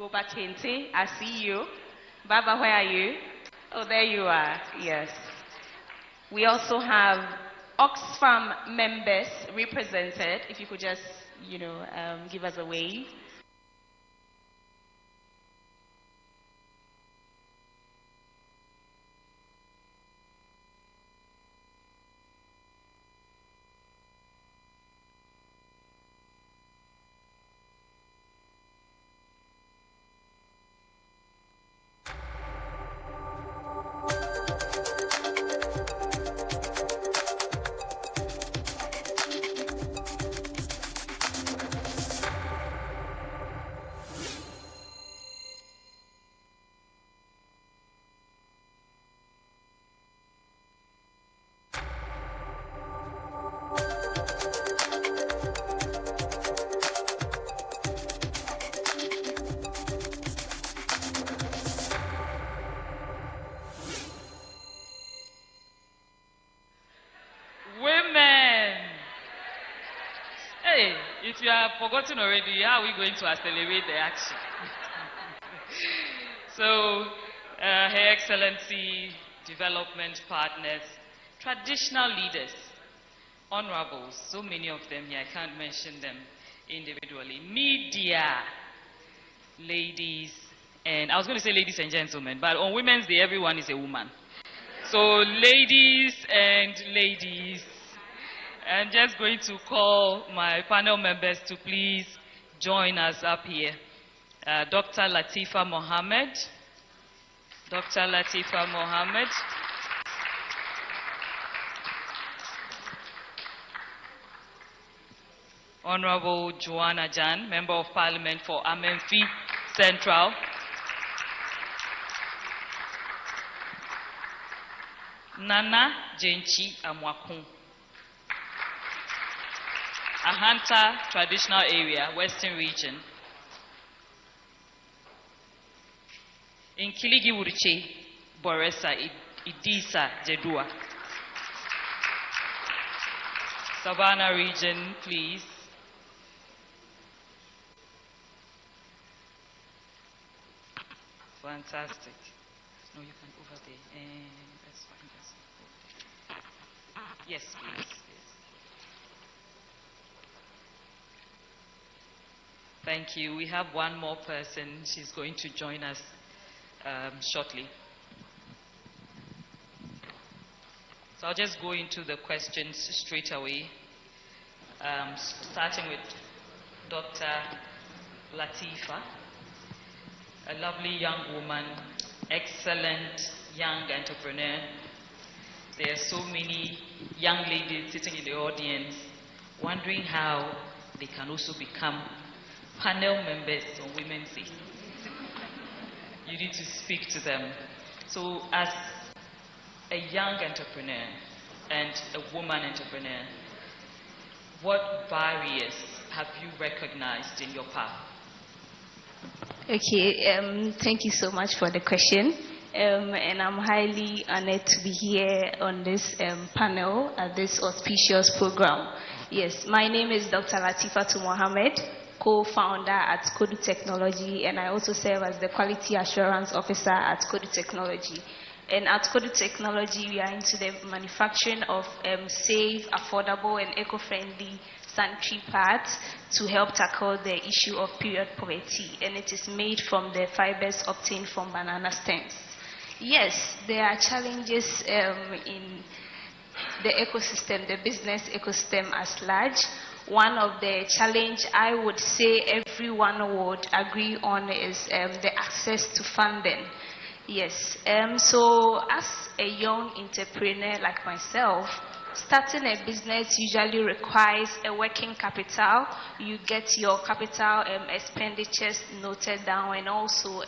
Goba Kente. I see you. Baba, where are you? Oh, there you are. Yes. We also have Oxfam members represented. If you could just, give us a wave. If you have forgotten already, how are we going to accelerate the action? So, Her Excellency, development partners, traditional leaders, honorables, so many of them here, I can't mention them individually, media, ladies, and I was going to say ladies and gentlemen, but on Women's Day, everyone is a woman. So, ladies and ladies, I'm just going to call my panel members to please join us up here. Dr. Latifa Mohammed. Dr. Latifa Mohammed. Honorable Joanna Jan, Member of Parliament for Amenfi Central. Nana Jenchi Amwakun. Ahanta Traditional Area, Western Region. In Kiligi Wuriche, Boresa, Idisa, Jedua. Savannah Region, please. Fantastic. No, you can over there. That's fine. Yes, please. Thank you. We have one more person. She's going to join us shortly. So I'll just go into the questions straight away, starting with Dr. Latifa, a lovely young woman, excellent young entrepreneur. There are so many young ladies sitting in the audience wondering how they can also become panel members on Women's Day. You need to speak to them. So as a young entrepreneur and a woman entrepreneur, what barriers have you recognized in your path? Okay, thank you so much for the question. And I'm highly honored to be here on this panel at this auspicious program. Yes, my name is Dr. Latifatu Mohammed, co-founder at Kodu Technology, and I also serve as the Quality Assurance Officer at Kodu Technology. And at Kodu Technology, we are into the manufacturing of safe, affordable, and eco-friendly sanitary pads to help tackle the issue of period poverty. And it is made from the fibers obtained from banana stems. Yes, there are challenges in the ecosystem, the business ecosystem as large. One of the challenge I would say everyone would agree on is the access to funding. Yes, so as a young entrepreneur like myself, starting a business usually requires a working capital. You get your capital expenditures noted down and also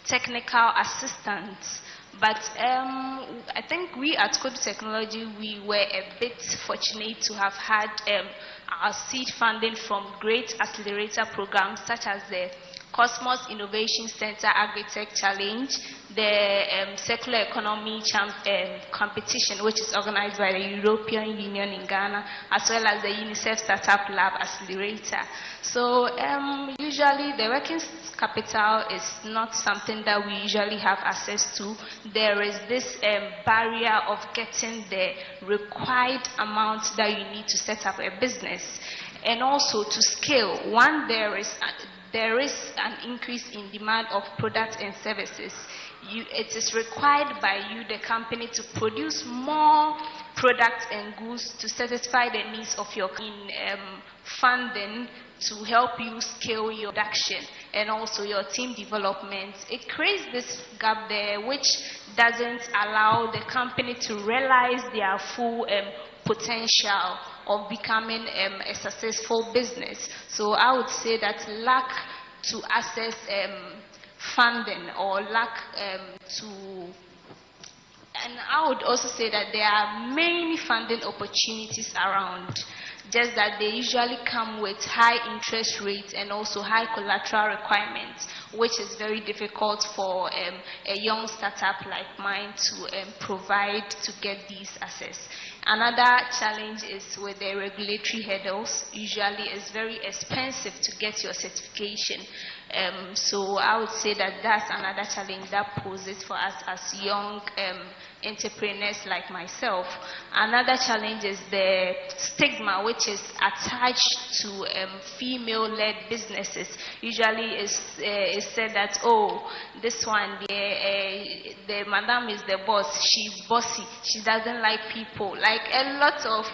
technical assistance. But I think we at Kodu Technology, we were a bit fortunate to have had our seed funding from great accelerator programs such as the Cosmos Innovation Center Agritech Challenge, the Circular Economy Competition, which is organized by the European Union in Ghana, as well as the UNICEF Startup Lab Accelerator. So usually the working capital is not something that we usually have access to. There is this barrier of getting the required amount that you need to set up a business, and also to scale. One, there is an increase in demand of products and services. It is required by you, the company, to produce more products and goods to satisfy the needs of your funding to help you scale your production and also your team development. It creates this gap there which doesn't allow the company to realize their full potential of becoming a successful business. So I would say that lack to access funding or lack and I would also say that there are many funding opportunities around, just that they usually come with high interest rates and also high collateral requirements, which is very difficult for a young startup like mine to provide to get these access. Another challenge is with the regulatory hurdles. Usually it's very expensive to get your certification. So I would say that that's another challenge that poses for us as young entrepreneurs like myself. Another challenge is the stigma which is attached to female-led businesses. Usually it's said that, oh, this one, the madam is the boss, she's bossy, she doesn't like people. Like a lot of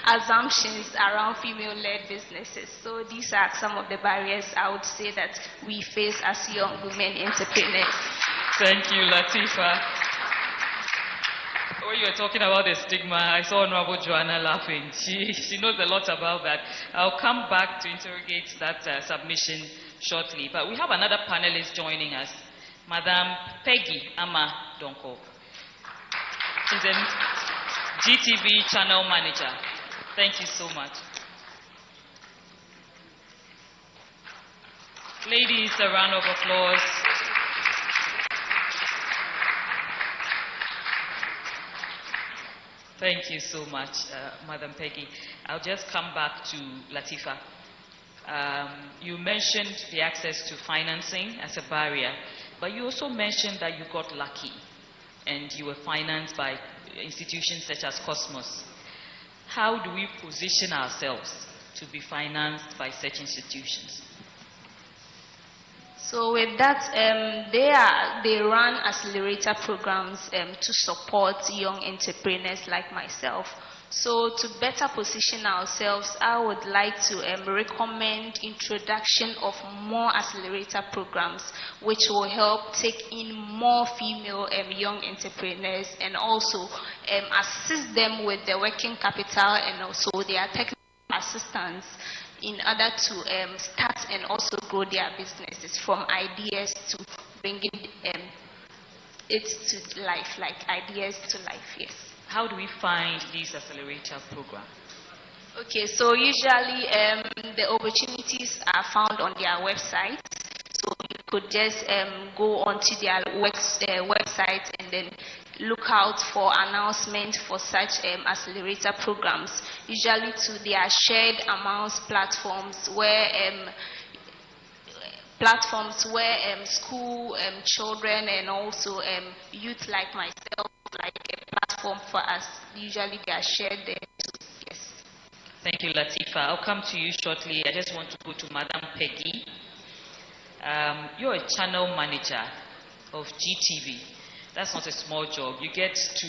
assumptions around female-led businesses. So these are some of the barriers I would say that we face as young women entrepreneurs. Thank you, Latifa. When you were talking about the stigma, I saw Honorable Joanna laughing. She knows a lot about that. I'll come back to interrogate that submission shortly. But we have another panelist joining us, Madam Peggy Ama Donko. She's a GTV channel manager. Thank you so much. Ladies, a round of applause. Thank you so much, Madam Peggy. I'll just come back to Latifa. You mentioned the access to financing as a barrier, but you also mentioned that you got lucky and you were financed by institutions such as Cosmos. How do we position ourselves to be financed by such institutions? So with that, they run accelerator programs to support young entrepreneurs like myself. So to better position ourselves, I would like to recommend introduction of more accelerator programs which will help take in more female young entrepreneurs and also assist them with the working capital and also their technical assistance in order to start and also grow their businesses from ideas to bringing it to life, like ideas to life, yes. How do we find these accelerator programs? Okay, so usually the opportunities are found on their website. So you could just go onto their website and then look out for announcements for such accelerator programs, usually to their shared amounts platforms where school children and also youth like myself, like a platform for us. Usually they are shared there too. Yes. Thank you, Latifa. I'll come to you shortly. I just want to go to Madam Peggy. You're a channel manager of GTV. That's not a small job. You get to